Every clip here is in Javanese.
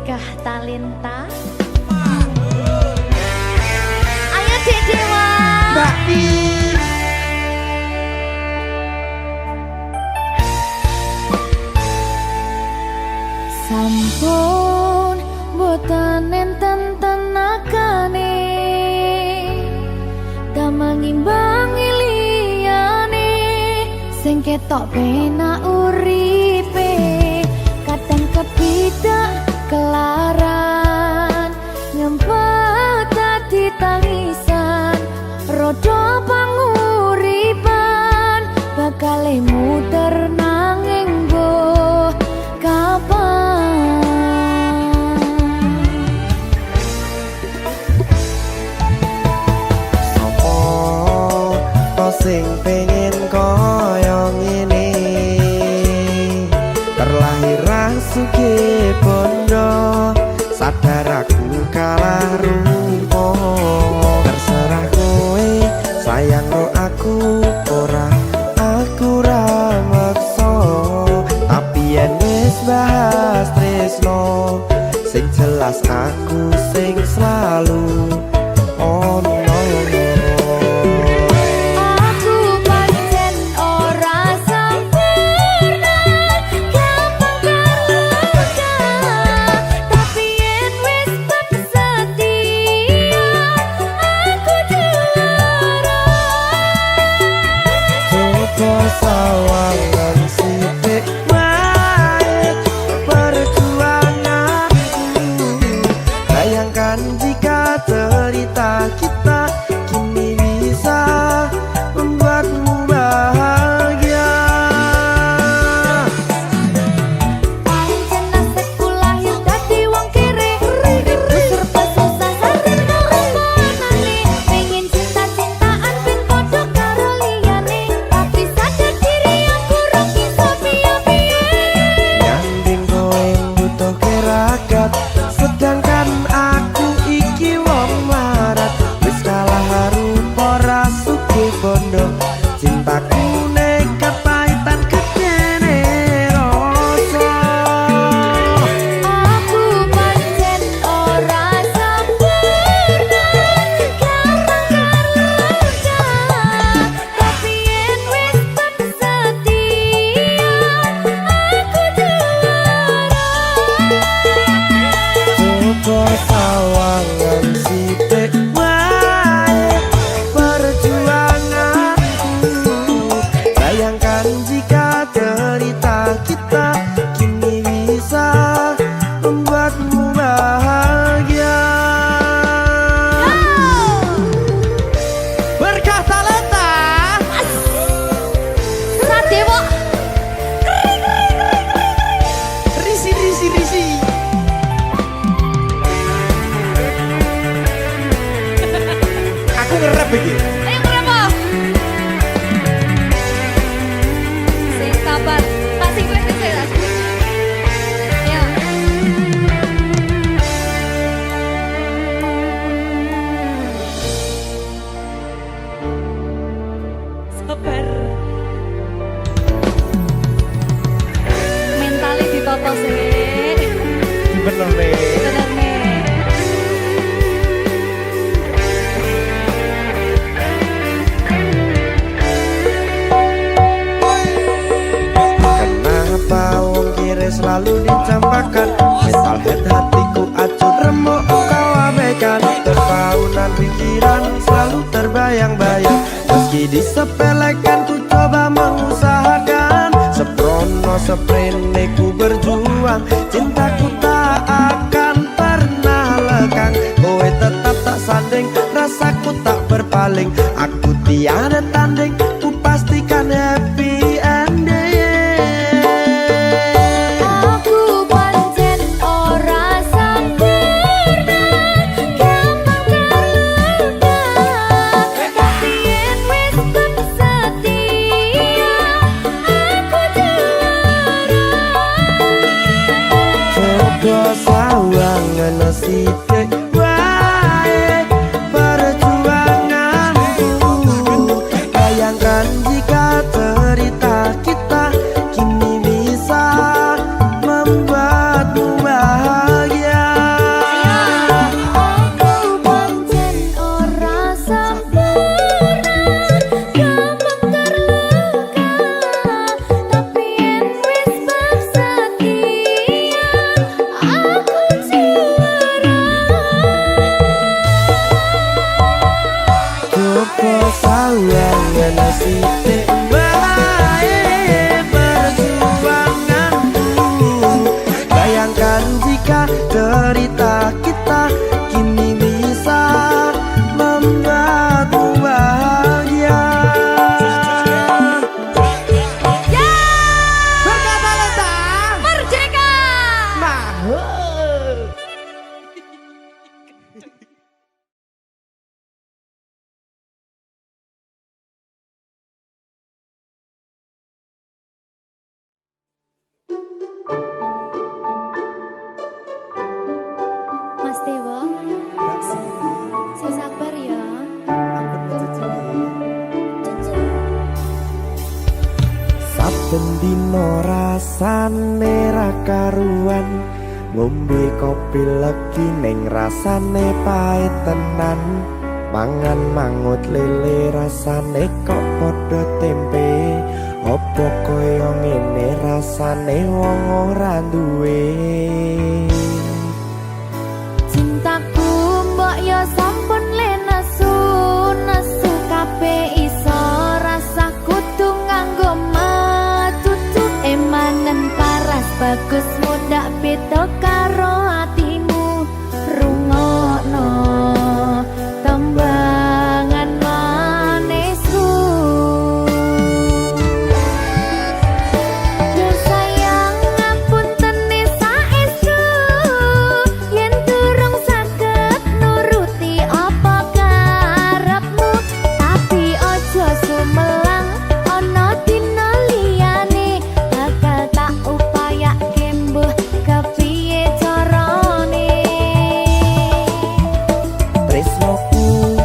Berkah Talenta. Ayo Dek Dewa. Mbak Pi. Sampun boten enten tenagane damang imbangi liyane sing ketok penak uripe kadang kepidak kelaran nyempet dadi tangisan rodo panguripan bakal muter nanging boh kapan. Sing pengen koyo ngene terlahir sugih bondo sadar aku kalah rumpo terserah kowe sayang ro aku ora aku ra maksa tapi yen wis bahas tresno sing jelas aku sing selalu ono. Sawangan sithik wae perjuanganku bayangkan jika cerita kita kini bisa membuatmu bahagia. Pancen nasibku lahir dadi wong kere uripku serba susah sarana omonane pengen cinta-cintaan ben padha karo liyane tapi sadar diri aku rong iso piye-piye Nyanding kowe butuh keragat sedangkan aku iki wong marat wis kalah rupa ra sugih bondo cintaku nekat pahitan gedene rasa. aku pancen ora sempurna gampang terluka tapi yen wis setia aku juara. Coba sawangan sithik wae perjuanganku bayangkan jika cerita kita kini bisa membuatmu bahagia. Berkah Talenta Radewa risi risi risi aku ngerap iki. ayo berapa? Sing sabar, tak sing wis kecil. Ya. Sabar. Mentale ditata sih. Bener nih. Bener nih. Kenapa wong kiri selalu dicampakkan mental head hatiku acuh remuk kau abaikan terpaunan pikiran selalu terbayang-bayang meski disepelekan ku coba mengusahakan seprono seprene ku berjuang cintaku tak akan pernah lekang kowe tetap tak sanding rasaku tak berpaling aku tiada tanding ku pastikan happy ending. Aku pancen ora sempurna gampang terluka tapi yen wis setia aku juara. Coba sawangan sithik wae perjuanganku bayangkan jika cerita kita kini bisa membuatmu bahagia. rasane ra karuan, ngombe kopi legi ning rasane pahit tenan, mangan mangut lele rasane kok padha tempe, opo koyo ngene rasane wong ora duwe. Cintaku mbok yo sampun le nesu kabeh iso rasa kudu nganggo matutu emanen paras bagus mudak beda karo atimu rungokno tembangan manisku. Yo sayang ngapunten saestu yen durung saged nuruti apa karepmu, tapi ojo sumelang ana dina liyane bakal tak upayake mbuh kepiye carane. Tresnoku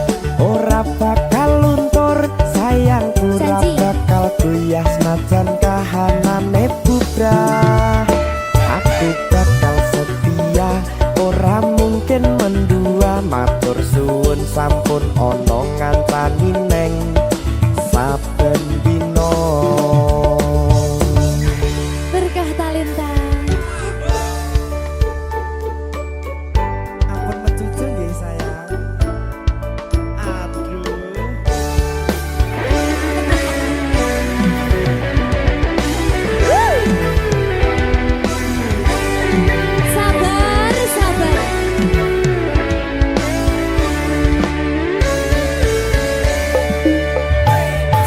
ora bakal luntur, sayangku ora Janji. bakal goyah senajan kahanane bubrah. Aku bakal setia, ora mungkin mendua, matur suwun sampun ana ngancani neng saben dina. Berkah talenta. Ampun mecucu nggih sayang. Aduh. Sabar, sabar.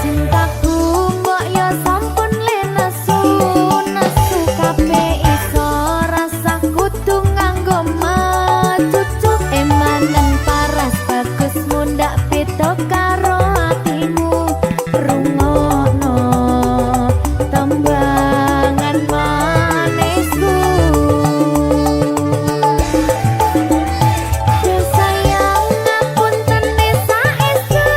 Cintaku mbok yo sampun le nesu kabeh iso rasa kudu nganggo macucu emanen paras bagus mundak beda karo atimu rungokno tembangan manisku. Yo sayang ngapunten saestu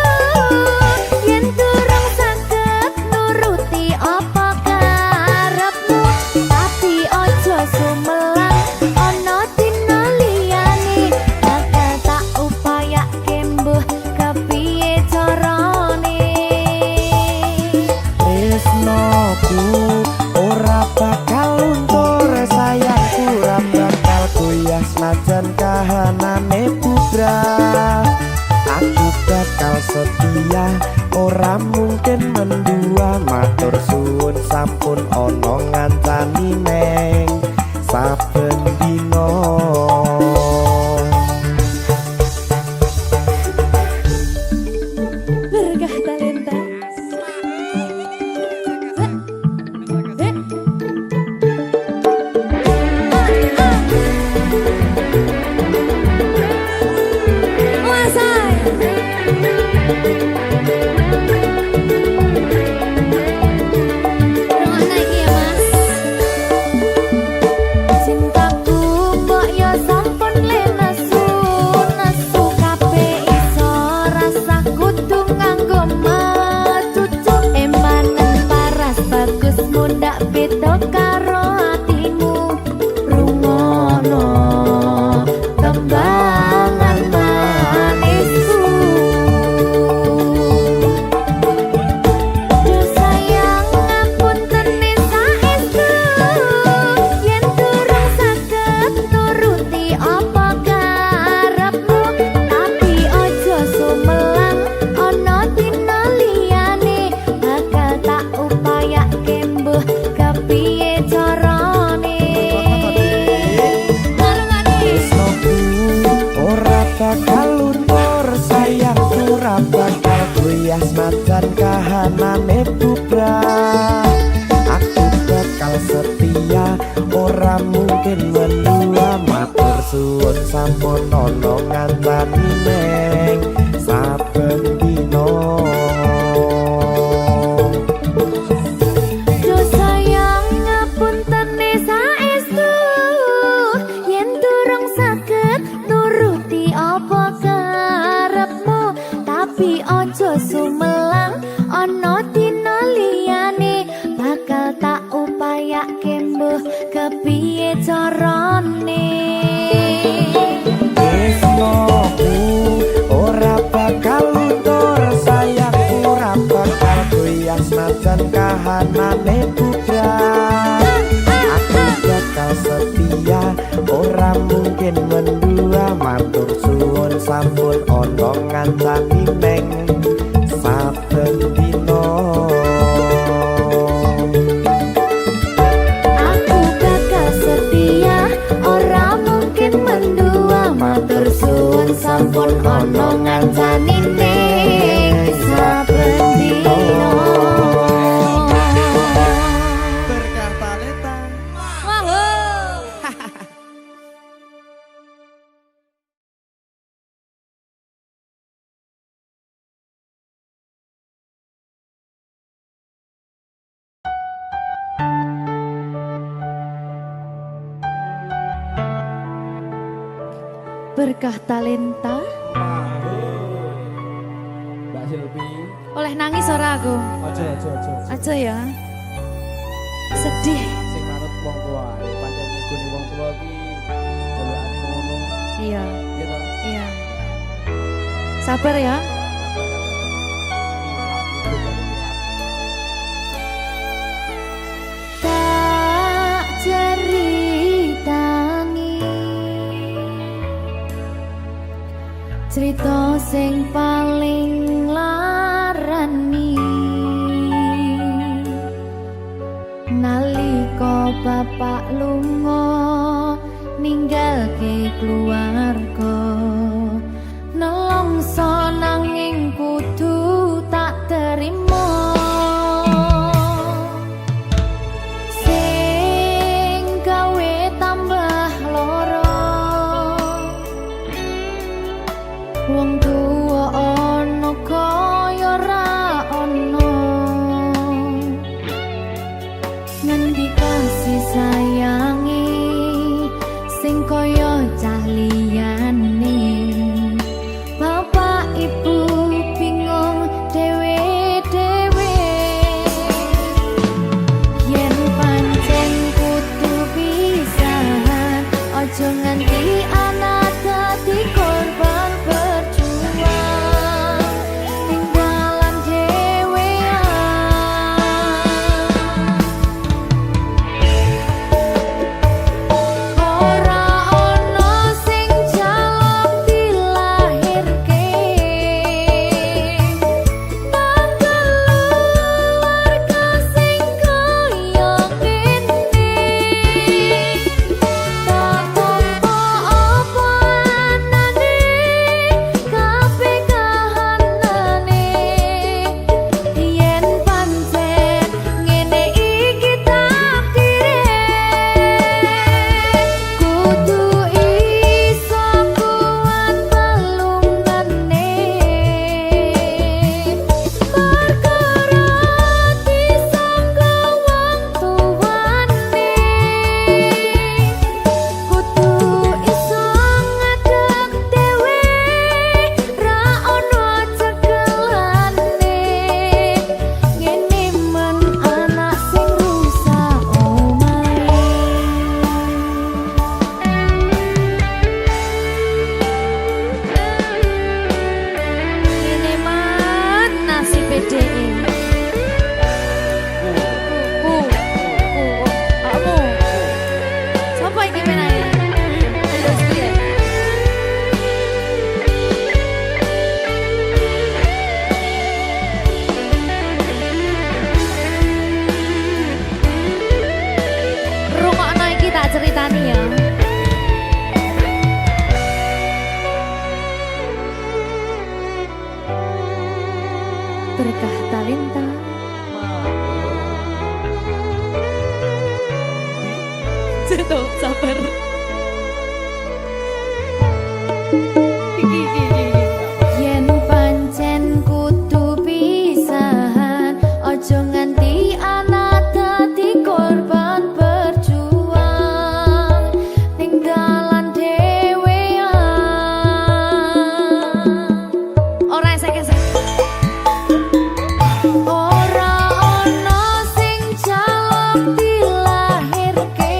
yen durung saged nuruti apa karepmu, tapi ojo sumelang ana dina liyane bakal tak upayake mbuh kepiye carane. Tresnoku ora bakal luntur, sayangku ora bakal goyah senajan kahanane bubrah. Aku bakal setia, ora mungkin mendua, matur suwun sampun ana ngancani neng saben dina. Berkah talenta. Cintaku mbok yo sampun le nesu kabeh iso rasa kudu nganggo macucu emanen paras bagus mundak beda karo atimu rungokno tembangan manisku. Yo sayang ngapunten saestu yen durung saged nuruti apa karepmu, tapi ojo sumelang ana dina liyane bakal tak upayake mbuh kepiye carane. Marungane Tresnoku ora bakal luntur, sayangku ora bakal goyah senajan kahanane bubrah. Aku bakal setia, ora mungkin mendua, matur suwun sampun ana ngancani neng saben dina. yo sayang ngapunten saestu yen durung saged nuruti apa karepmu, tapi ojo sumelang ana dina liyane bakal tak upayake matur suwun sampun ana ngancani neng saben dina. Aku bakal setia, ora mungkin mendua. Matur suwun sampun ana ngancani ning saben dina. Berkah talenta. Berkah talenta. Mbak Silvi, Oleh nangis ora aku? aja. Aja ya. Sedih. Sing manut wong tua, pancen ngikuni wong tua ki jelekane ngono. Iya, Ya toh. iya. Sabar ya. Tak ceritani cerita sing paling larani nalika bapak lunga ninggalke keluarga nelongso nanging kudu tak terima sing gawe tambah loro wong tuwa ana kaya ra ana ngendi kasih sayangi sing kaya cah liyane bapak ibu bingung dhewe-dhewe yen pancen kudu pisahan aja nganti anak dadi korban berjuang tinggalan dhewean ora ana sing jaluk dilahirke tanggal keluarga sing kaya kene tak tampa apa anane kabeh kahanane yen pancen ngene iki takdire kudu iso kuat pelungane perkara disangka wong tuwane kudu iso ngadeg dhewe ra ono cekelane ngene men anak sing rusak omahe ngene men nasib dhewe kamu siapa ini menanya terus piye rungokno iki tak ceritani ya berkah talenta Tuh, sabar. Yen pancen kudu pisahan, ojo nganti anak dadi korban berjuang tinggalan dhewean. Ora esek-esek. Ora ana sing jaluk dilahirke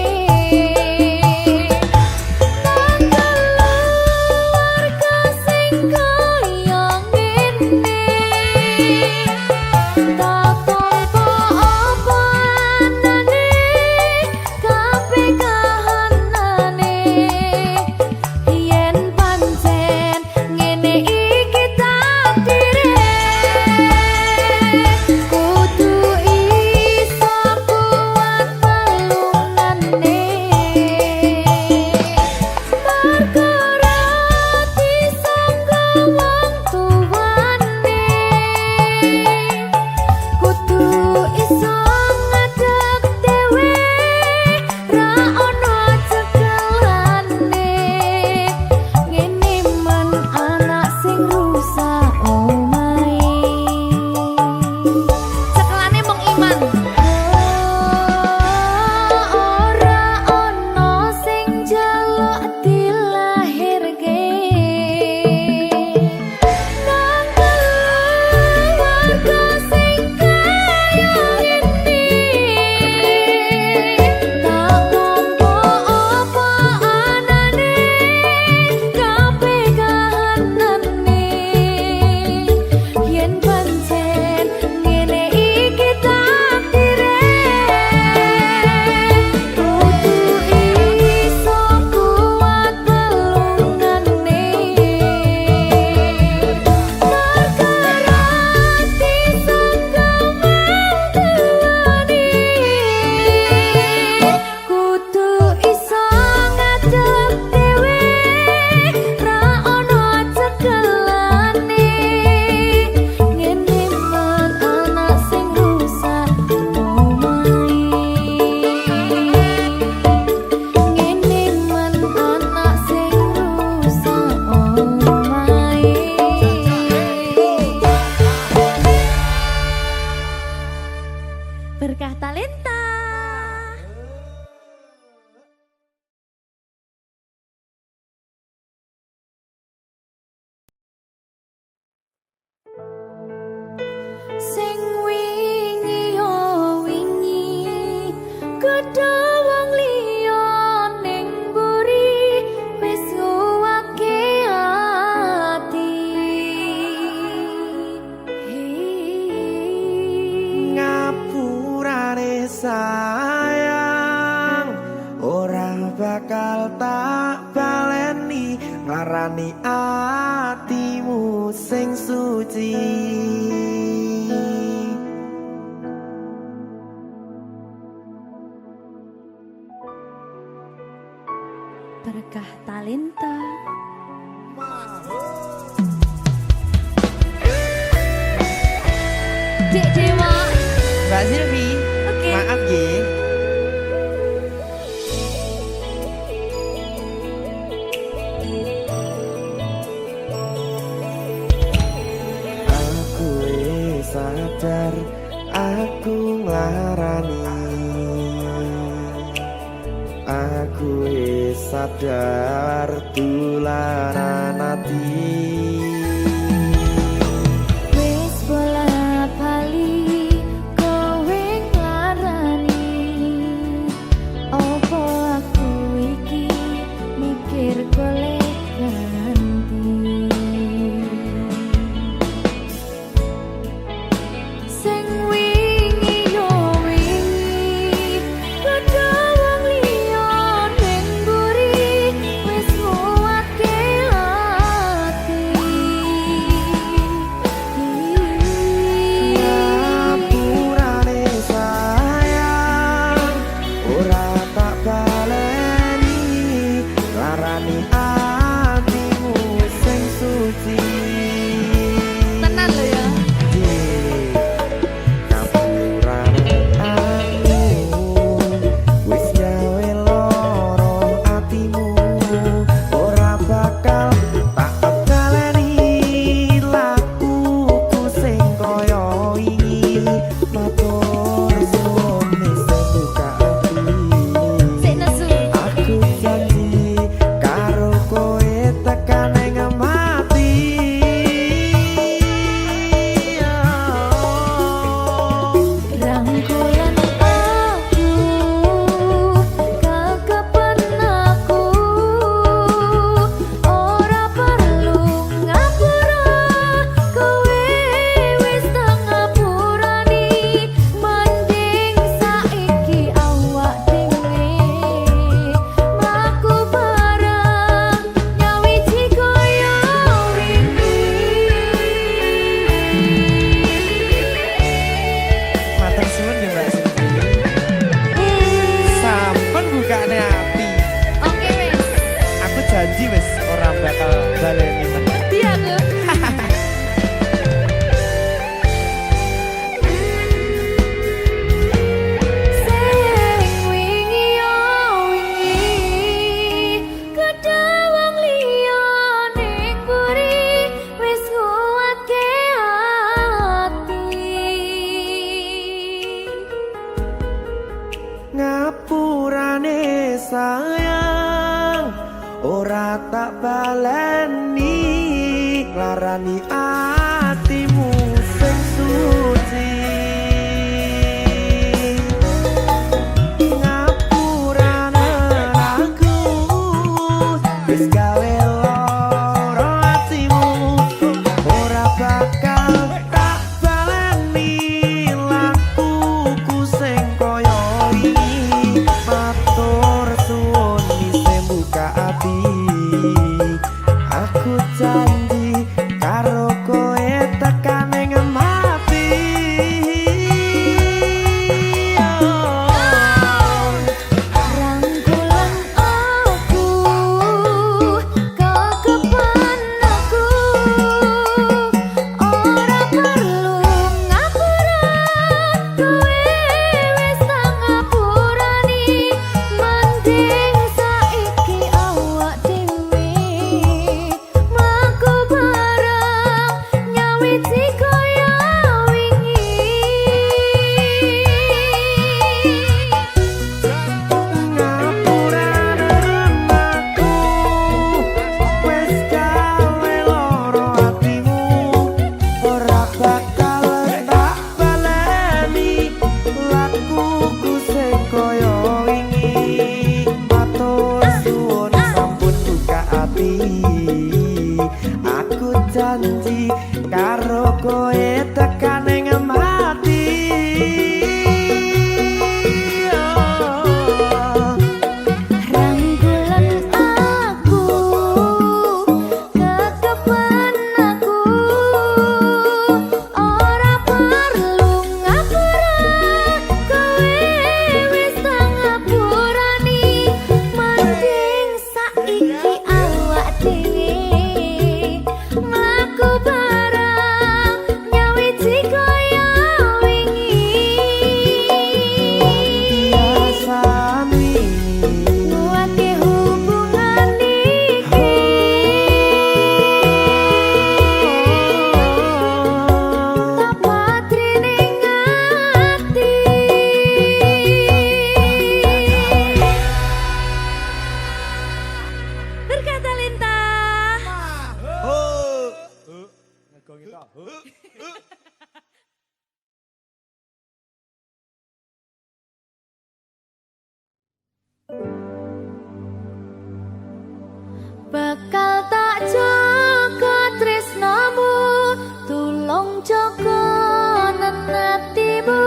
Berkah Talenta. Sing wingi yo wingi gedhe wong liya ning mburi wis nguwake ati. Ngapurane sayang ora bakal tak baleni ngarani atimu sing suci. Berkah Talenta. Dek Dewa. Mbak Silvi, Oke. maaf ye. Aku sadar aku nglarani. Aku sadar tularan ati. Wis bola bali kowe nglarani. Opo aku iki mikir golek ganti. Sing wingi yo wingi gedhe wong liya ning mburi wis nguwatke ati. Ngapurane sayang ora tak baleni larani atimu sing suci. Tenan lho ya. Ngapurane aku wis gawe loro atimu ora bakal tak baleni lakuku sing kaya wingi matur suwun sing buka ati. Sik nesu. Aku janji karo kowe tekan ing mati. Rangkulan aku kekepen aku ora perlu ngapura kowe wis tak ngapurani mending saiki awak dhewe mlaku bareng nyawiji koyo wingi. Matur suwun ya Mbak Silvi. Sampun bukane ati. Oke wis. Aku janji wis ora bakal baleni meneh. Ngerti aku. Sing wingi yo wingi gedhe wong liya ning mburi wis nguwatke ati. Ngapurane sayang ora tak baleni larani atimu sing suci. Ngapurane aku wis gawe loro atimu ora bakal tak baleni lakuku sing kaya wingi matur suwun sing buka ati. Aku janji karo kowe tekan ing mati. Rangkulan aku kekepen aku ora perlu ngapura kowe wis tak ngapurani mending saiki awak dhewe janji karo kowe tekan ing mati. Bakal tak jaga tresnamu, tulung jaga nenatimu,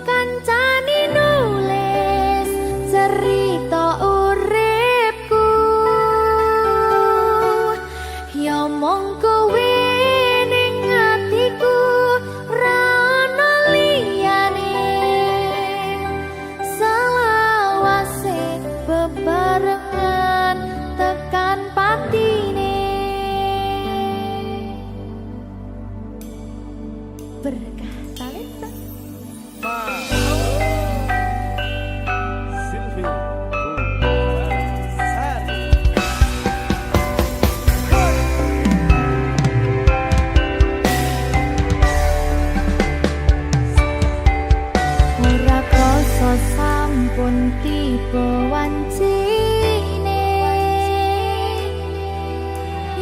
kancani nulis cerita uripku. Ya mong kowe ning atiku ra ono liyane, selawase bebarengan tekan patine. Berkah talenta Silvi ora krasa sampun tiba wancine,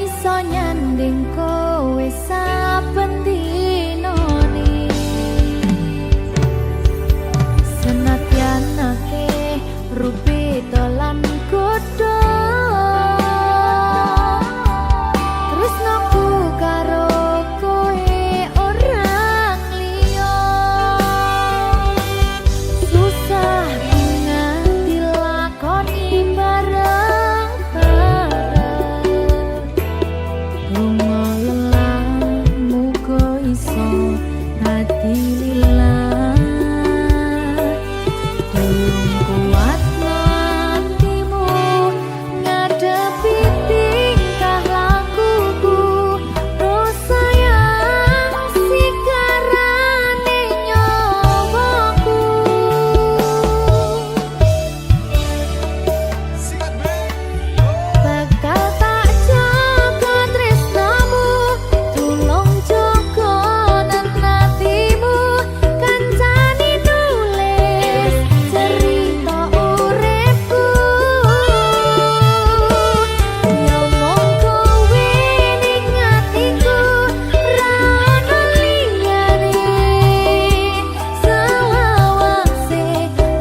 iso nyanding kowe saben dinane. Senadyan akeh rupi dolan godho, tresnaku karo kowe orang liya. Susah nganti lakoni bareng-bareng, lunga lelah muga iso dadi lillah. Tulung kuatno atimu ngadepi tingkah lakuku, rasa yang sikarane nyawaku. Bakal tak jaga tresnamu, tulung jaga nenatimu, kancani nulis cerita uripku. Ya mong kowe ning atiku ra ono liyane, selawase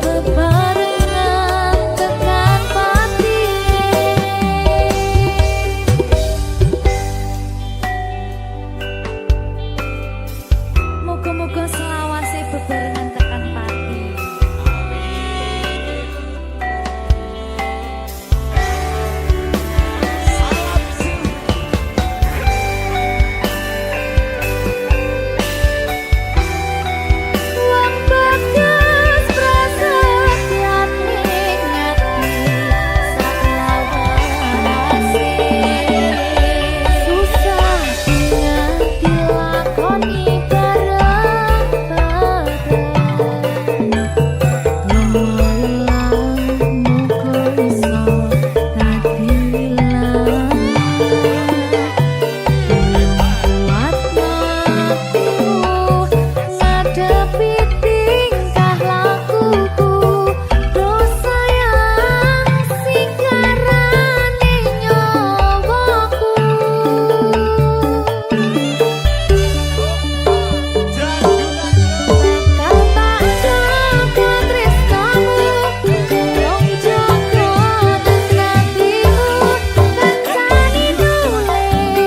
bebarengan tekan patine. Muga-muga selawase bebarengan tekan pati. Wong bagus prasetyan ning ati saklawase, susah nganti lakoni bareng-bareng. Lunga lelah muga iso dadi lillah. Tulung kuatno atimu ngadepi tingkah lakuku, dosa yang sikarane nyawaku. Bakal tak jaga tresnamu, tulung jaga nenatimu, kancani nulis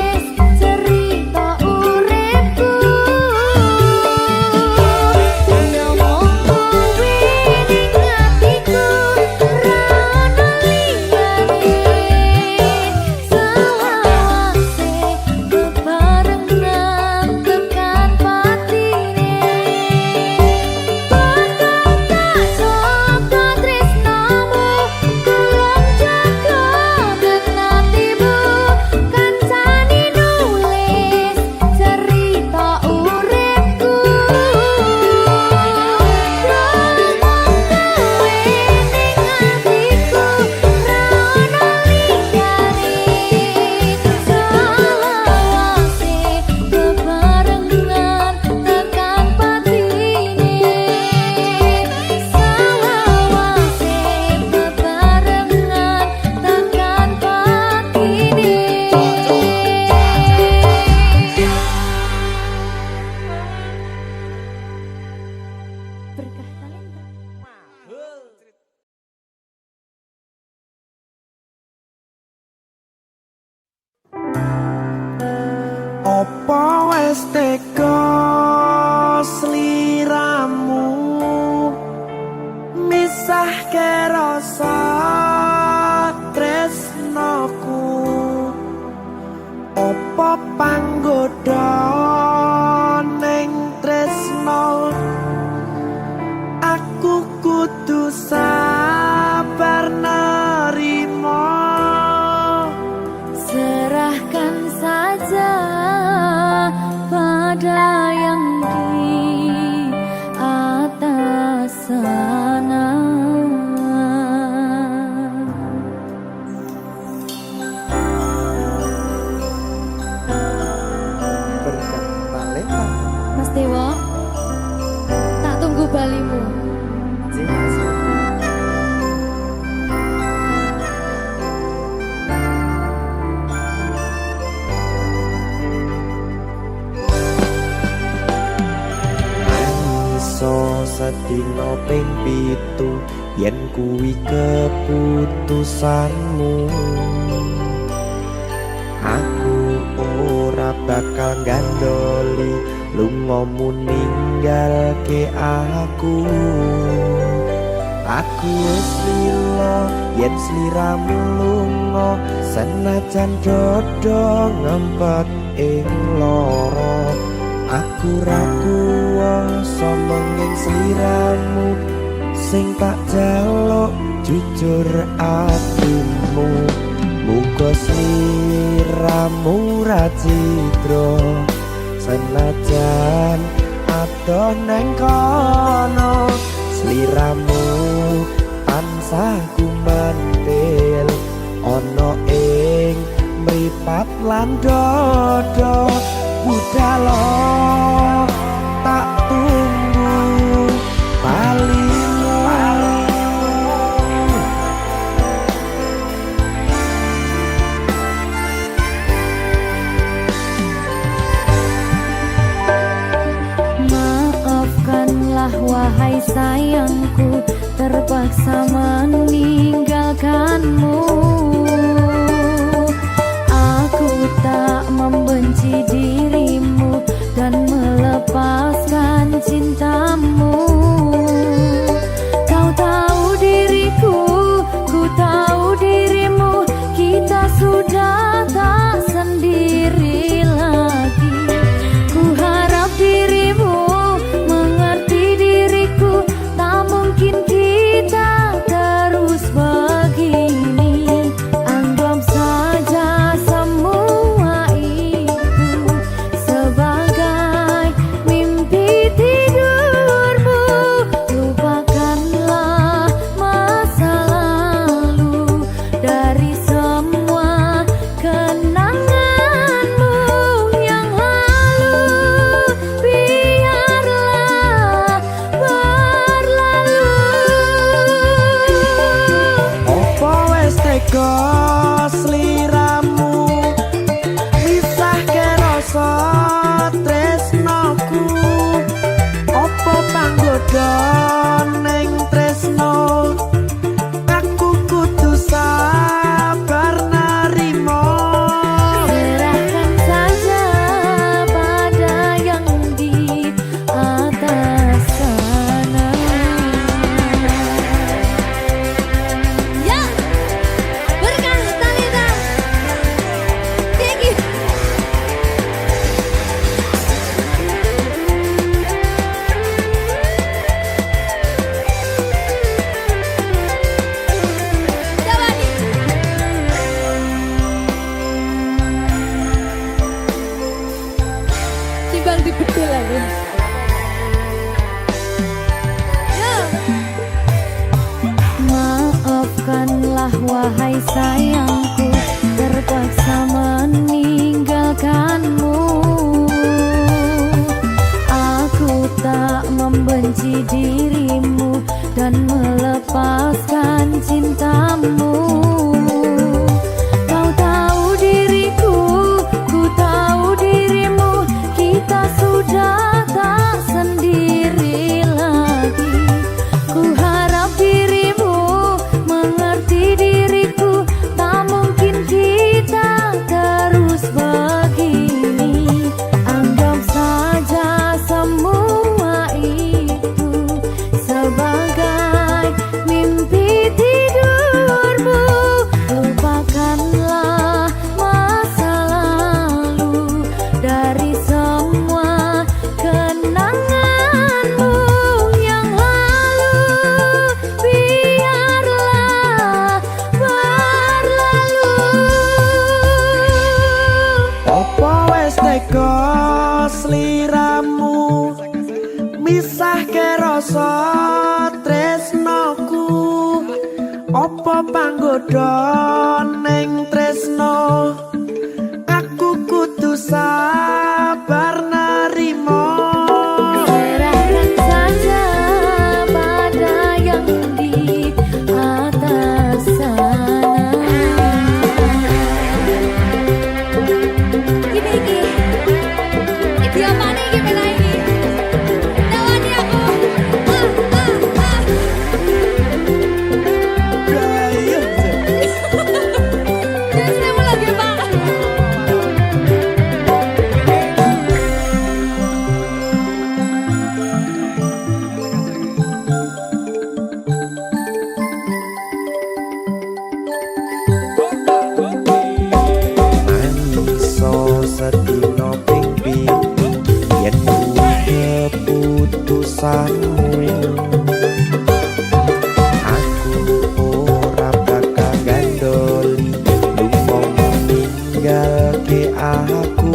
Opo wis tega sliramu misahke rasa tresnoku. Opo panggoda ning tresno aku kudu sabar nerima. Serahkan saja pada yang di atas sana. Berkat talenta Mas Dewo, tak tunggu balimu. Sedina ping 7 yen kuwi keputusanmu. Aku ora bakal gandoli lungamu ninggalke aku. Aku wis lila yen sliramu lunga senajan dodo ngempet ing lara. Aku ra kuwasa menging sliramu sing tak jaluk jujur atimu. Muga sliramu ra cidra senajan adoh neng kono. Sliramu tansah kumandel ana ing mripat lan dodo. Budalo tak tunggu balimu. Maafkanlah wahai sayangku, terpaksa meninggalkanmu. Aku tak membenci dirimu dan melepaskan cintamu. Kau tahu diriku, ku tahu dirimu, kita sudah tak sendiri lagi. Ku harap dirimu mengerti diriku, tak mungkin kita terus begini. Anggap saja semua itu sebagai mimpi tidurmu. Lupakanlah masa lalu dari semua kenanganmu yang lalu. Biarlah berlalu. Opo wis tega sliramu misahke rasa tresnoku. Opo panggoda ning tresno aku kudu sabar nerima. Serahkan saja pada yang di atas sana. Ya, berkah talenta. Thank you. Coba nih. Timbang dibedil lagi. Ya. Maafkanlah wahai sayangku, terpaksa meninggalkanmu. Aku tak membenci dirimu dan melepaskan cintamu. Kau tahu diriku, ku tahu dirimu, kita sudah tak sendiri lagi. Ku harap dirimu mengerti diriku, tak mungkin kita terus wis tega sliramu misahke rasa tresnoku apa panggoda ning tresno aku kudu sabar narimo Serahkan saja pada yang di atas sana. Iki apa nih gimana ini? Tawani aku. Jangan saya mau lagi Pak. Mangiso sedina ping pitu yen keputusanmu aku ora bakal gandoli lunga ninggalke aku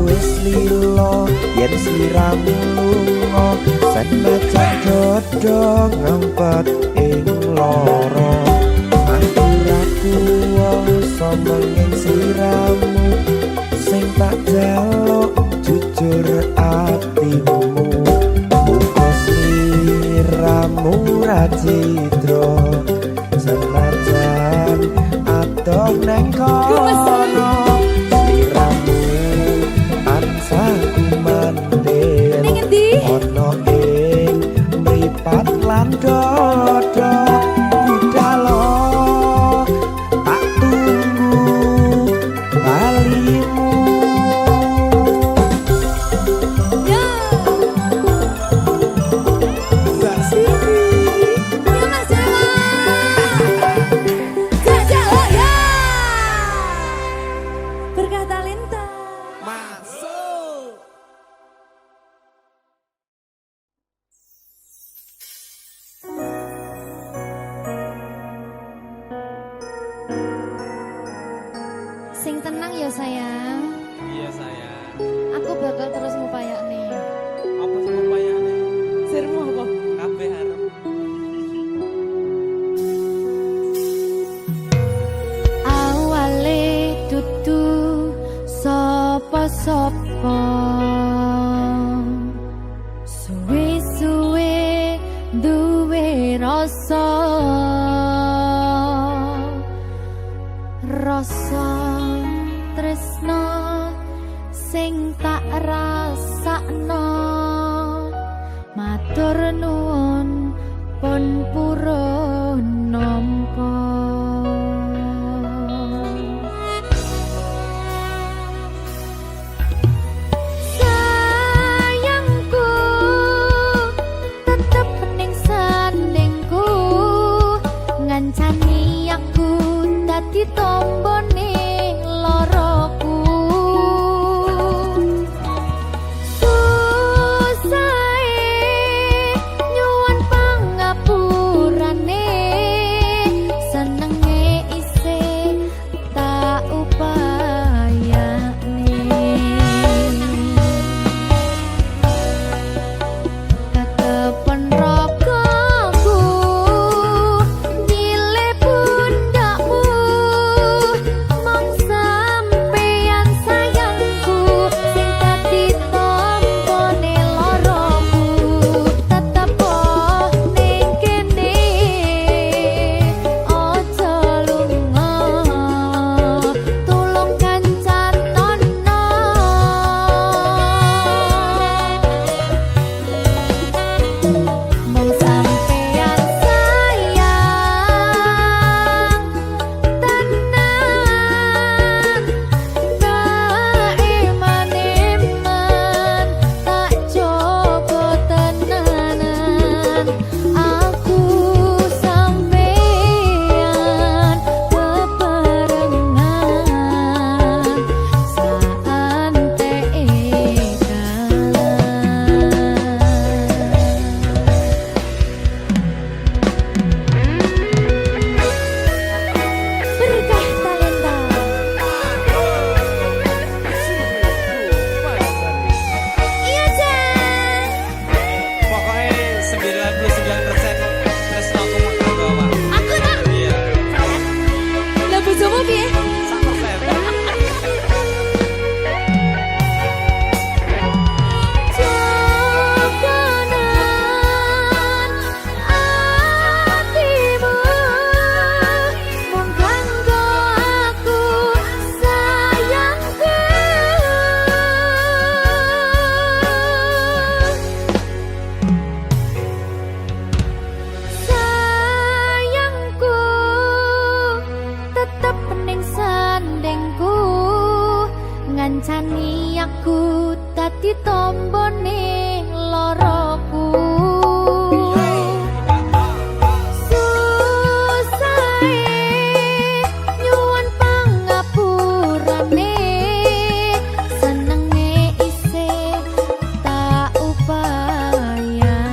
wis lilo yen sliramu lunga senajan dodo ngempet ing loro aku ra kuwasa menging sliramu sing tak jaluk jujur atimu muga sliramu ra citra senajan adoh neng kono sliramu tansah kumandel Ning endi? ono ing mripat lan dodo budalo tak tunggu balimu Ya. Ya Mas Dewa. Jajal ya. Berkah talenta. masuk Sing tenang ya sayang. Iya sayang. Aku bakal terus ngupayakne. Apa sih upayane? Sirmu apa? Kabeh arep. Awale dudu sapa-sapa. Suwe-suwe duwe rasa. Rasa tresno sing tak rasakno. Matur nuwun pun purun nampa. Sayangku tetep ning sandingku ngancani aku dadi tombone loroku. Susahe nyuwun pangapurane ngancani aku dadi tombone loroku susahe nyuwun pangapurane senenge isih tak upayane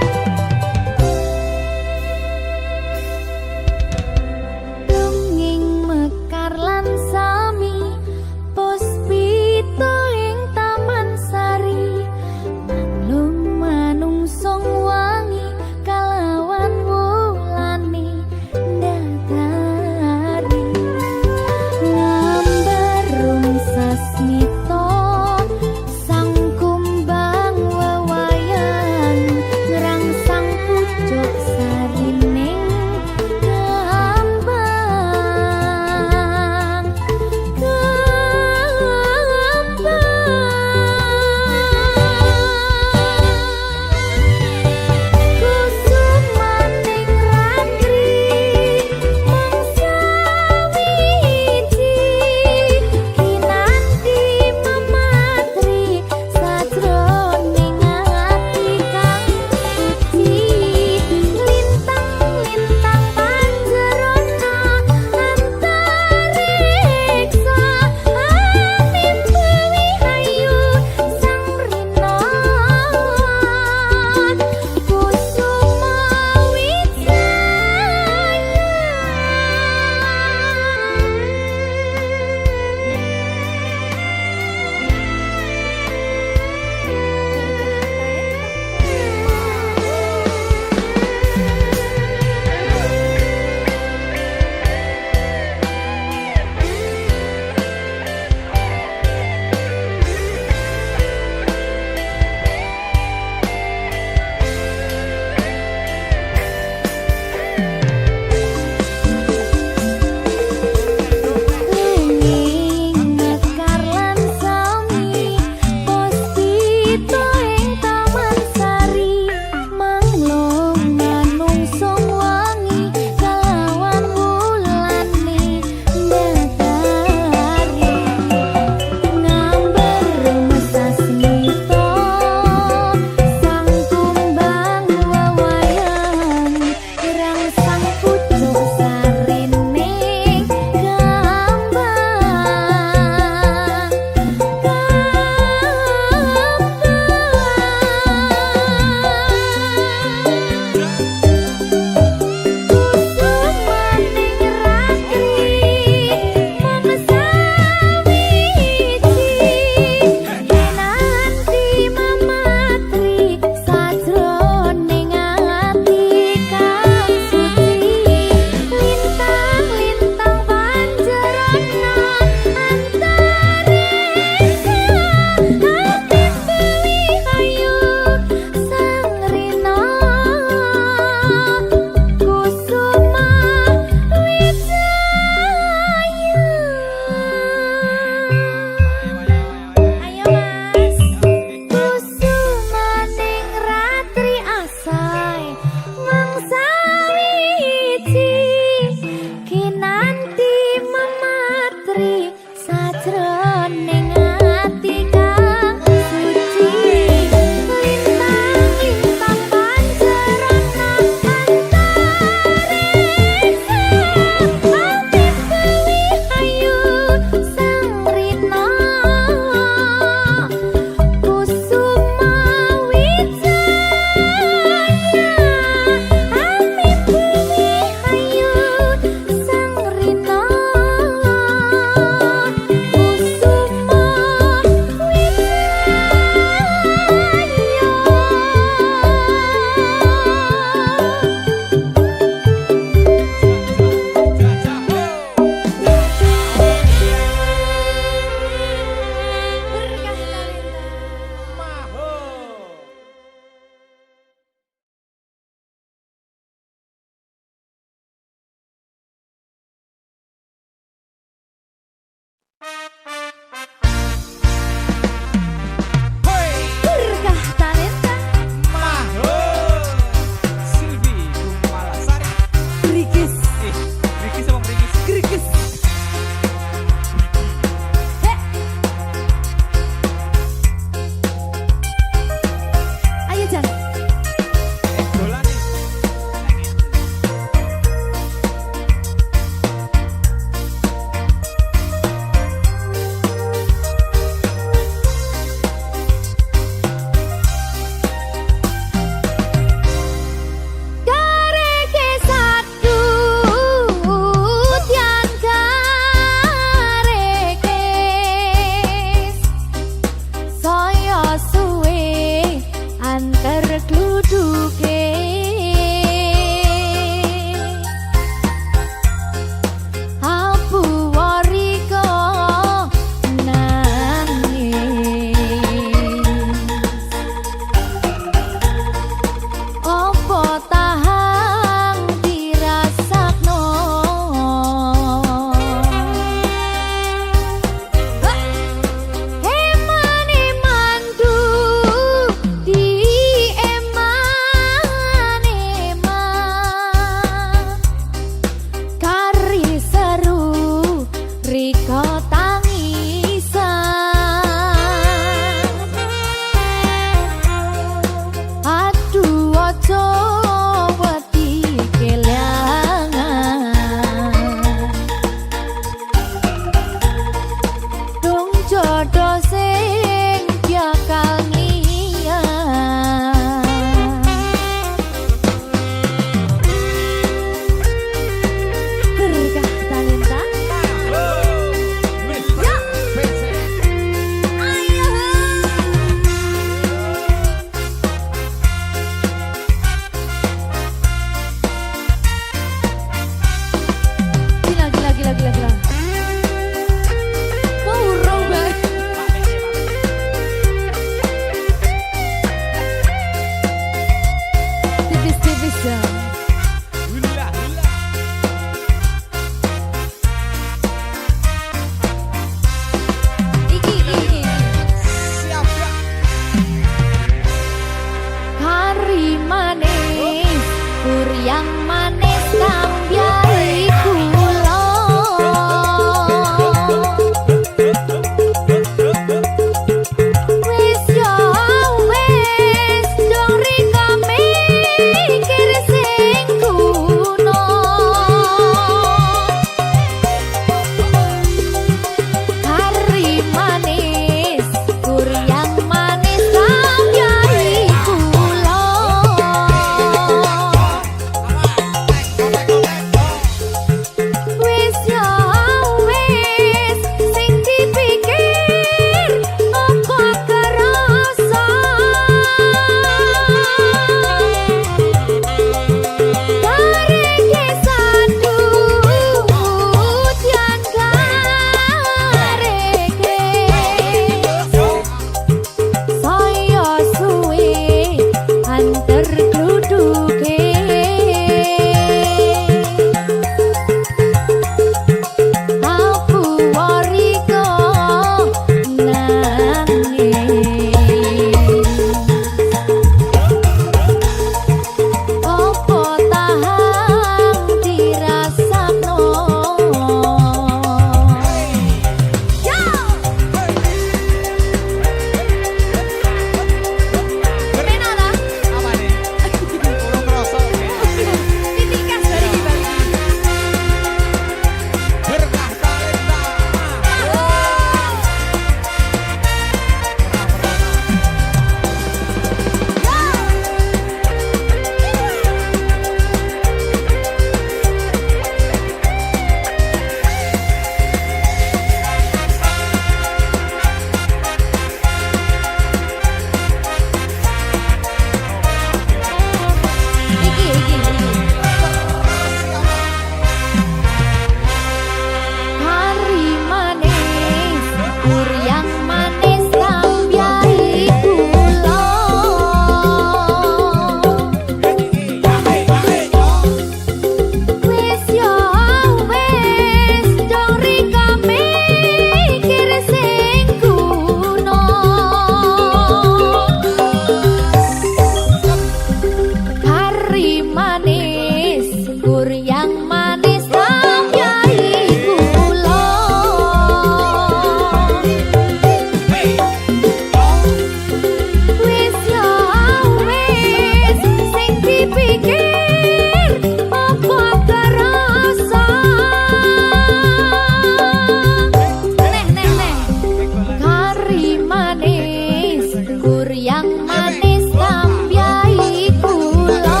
yang manis tambyai kula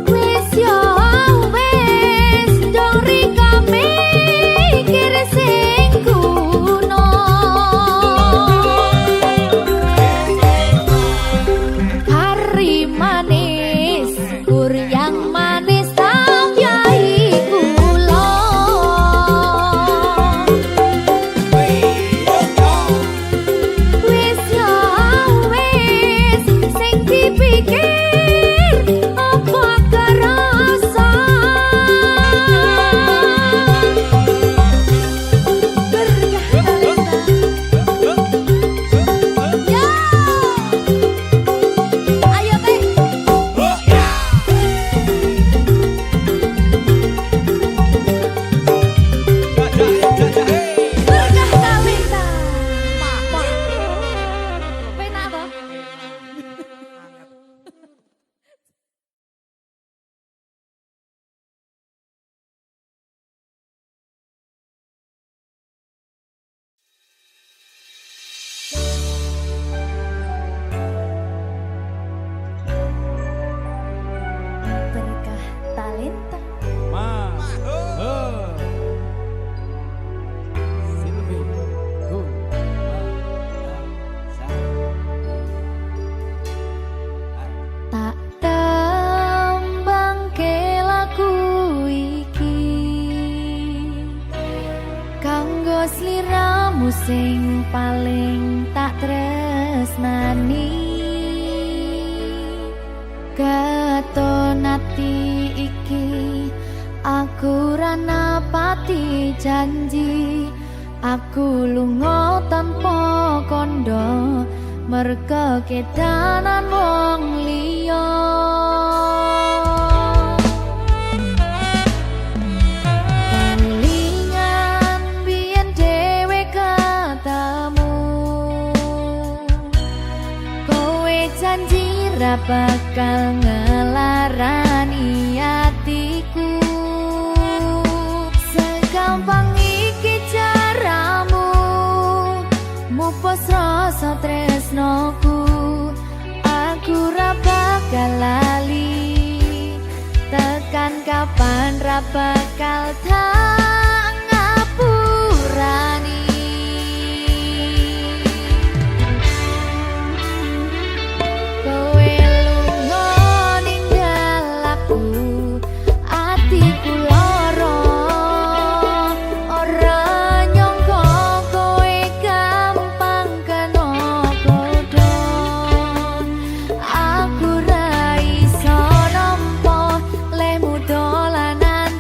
wis yo wis dong rika mikir sing kuno kari manis kur yang manis tambyai kula wis yo wis sing dipikir apa kerasa ya ayo teh berkah talenta penak toh berkah talenta Silvi Ku tak tembang lagu iki kanggo sliramu sing paling tak tresnani katon ati iki aku ra napati janji aku lunga tanpa kondo merga kedanan wong liya kelingan biyen dhewe ketemu kowe janji ra bakal ngelarani atiku segampang iki caramu mupus rasa tresnoku aku ra bakal lali tekan kapan ra bakal tak ngapurani kowe lunga ninggal aku atiku lara ora nyangka kowe gampang kena godha aku ra iso nampa lehmu dolanan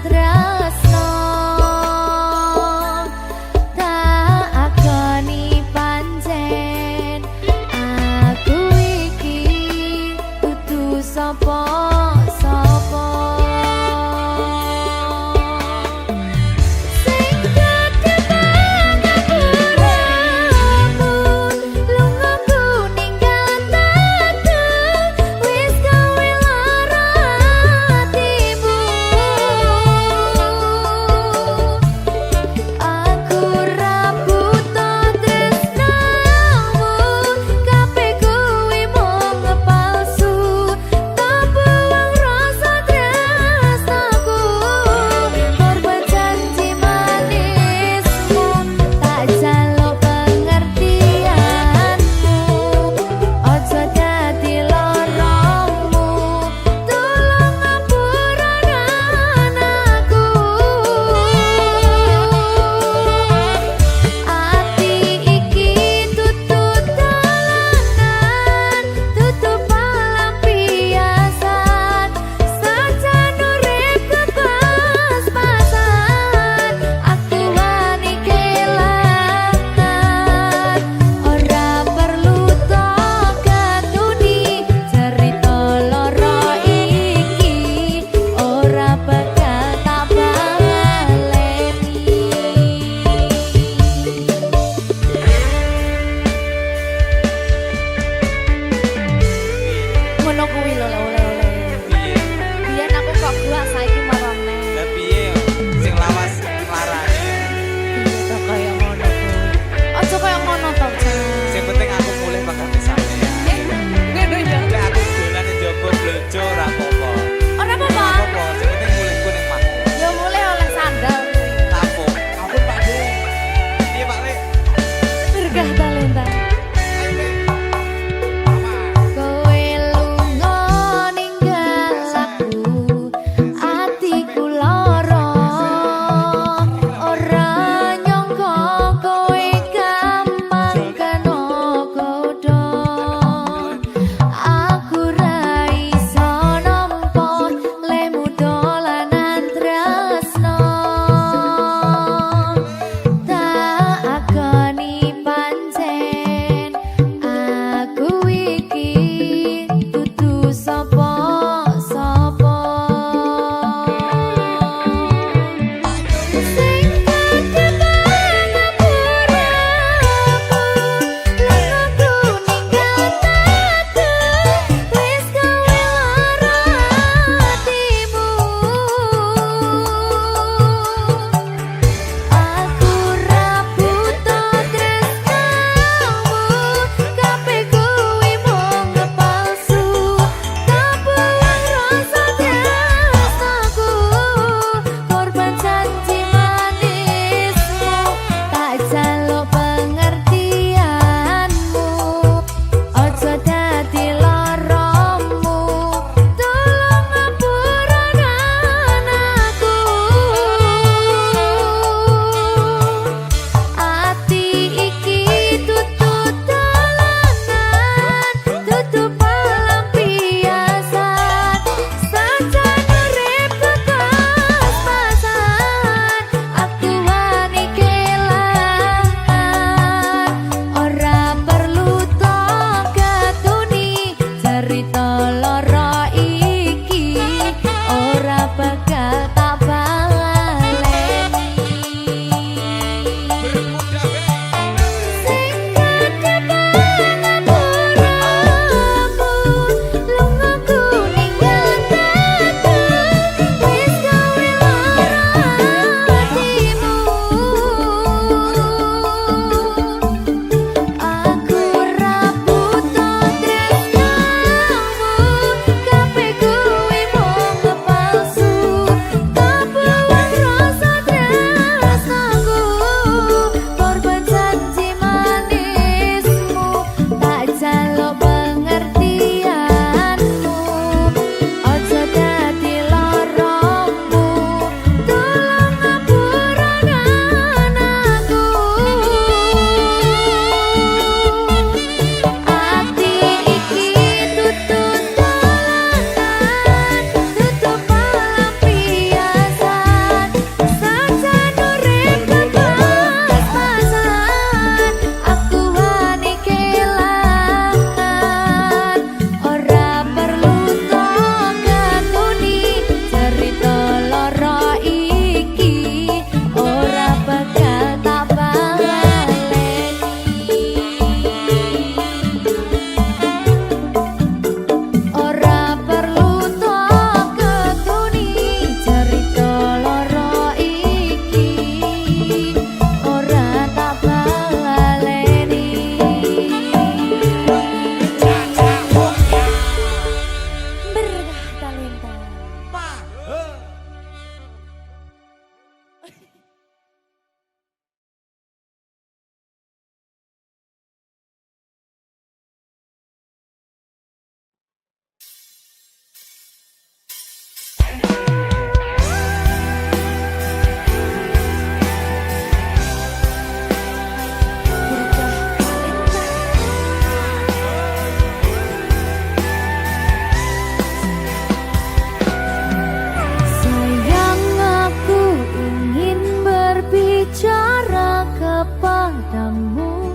padamu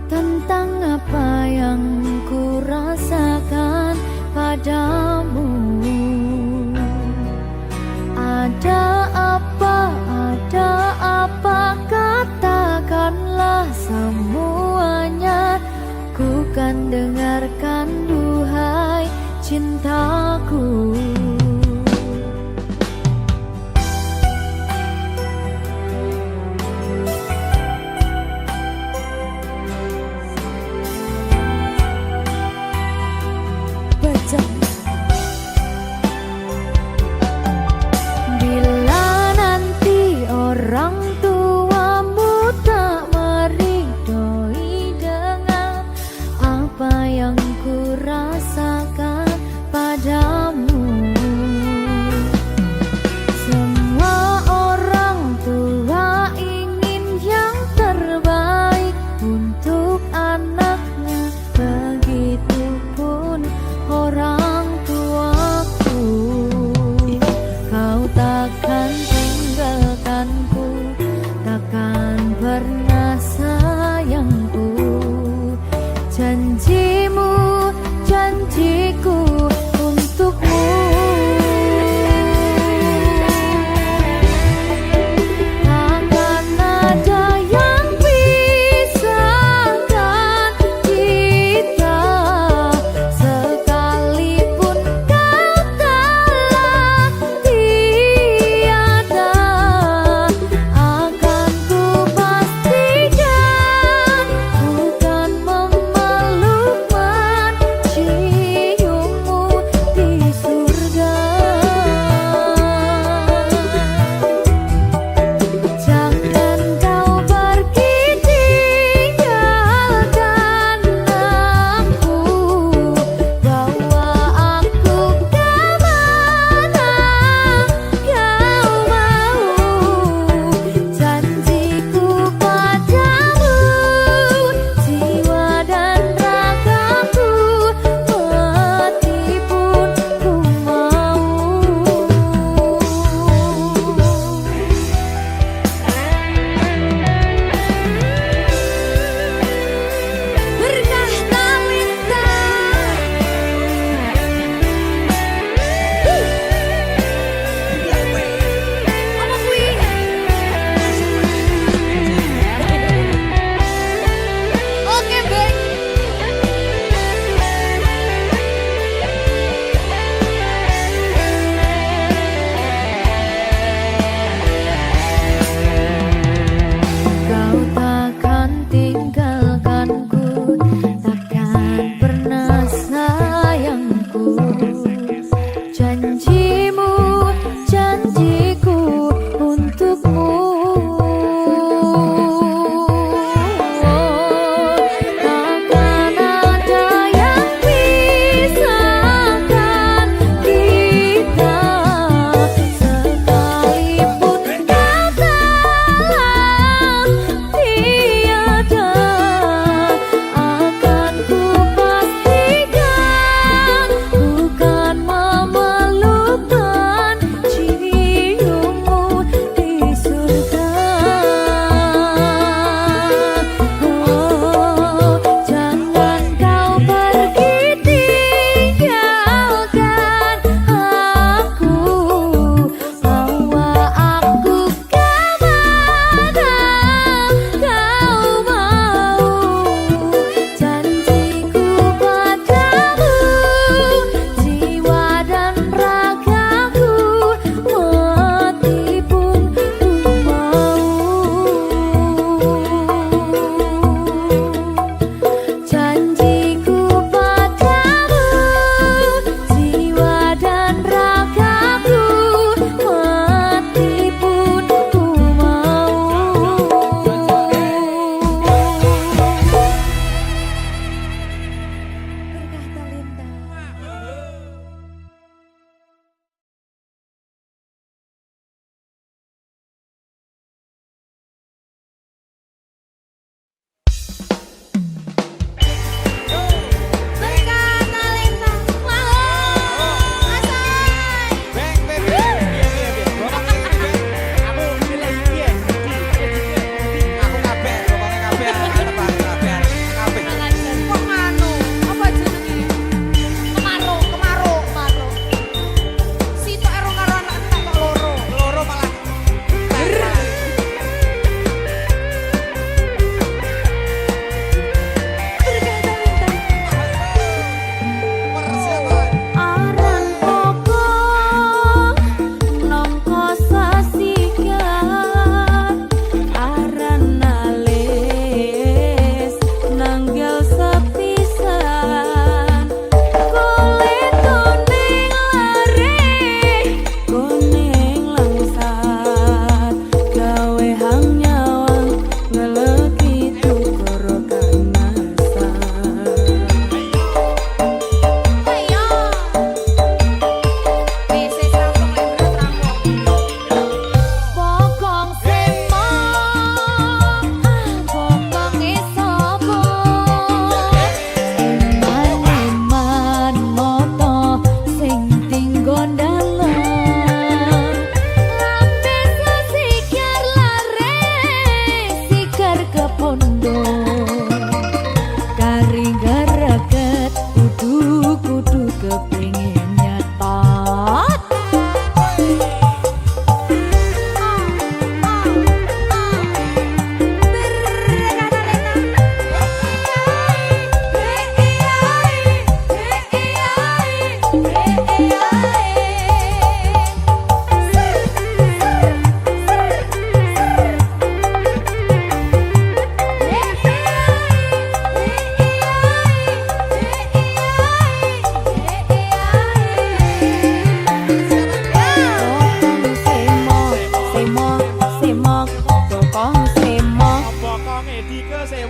tentang apa yang ku rasakan padamu. Ada apa, katakanlah semuanya. Ku kan dengarkan duhai cintaku. Bila nanti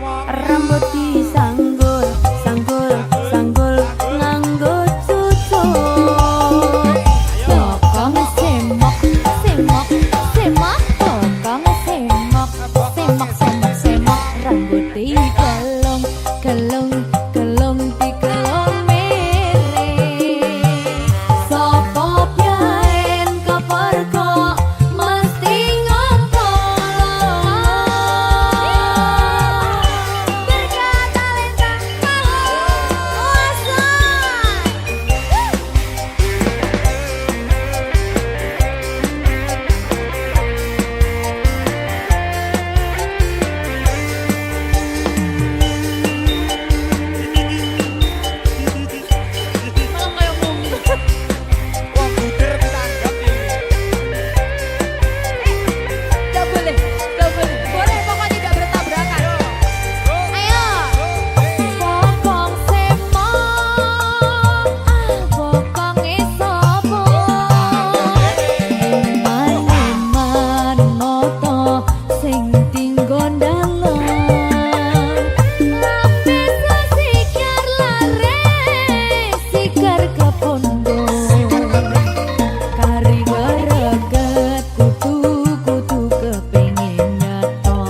rambut disanggul, sanggul, sanggul nganggo cucuk. Bokong semok, semok, semok, bokong semok, semok, semok, semok rambut digelung, gelung, gelung digelung miring. Sopo biyen keperko mesti ngompol. Berkata lintang kuasa. Gak boleh, gak boleh. Boleh pokoknya gak bertabrakan. Ayo. Bokong semok, bokonge sopo? Eman-eman moto sing tinggo ndalem. Lapis sikar lare, sikar kepondo. Kari greget kutu-kutu kepengin nyetos.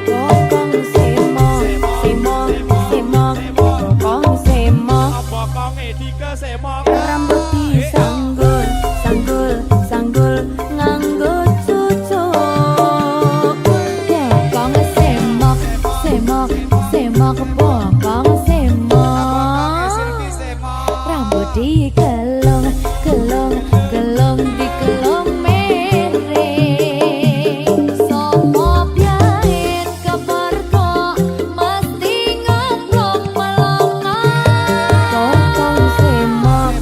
Bokong semok, semok, semok, bokong semok. Rambut disanggul, sanggul, sanggul nganggo cucuk. Bokong semok, semok, semok, bokong semok. Rambut digelung, gelung, gelung digelung miring. Sopo biyen keperko mesti ngomong melongo. Bokong semok,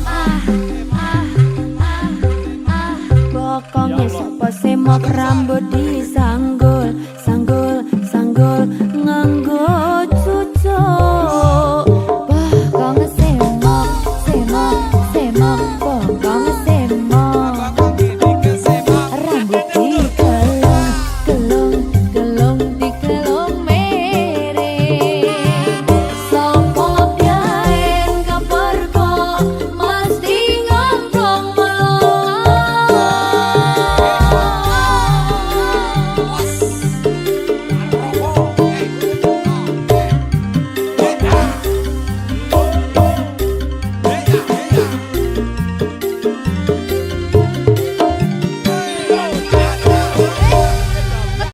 bokongnya sopo semok rambut disanggul, sanggul, sanggul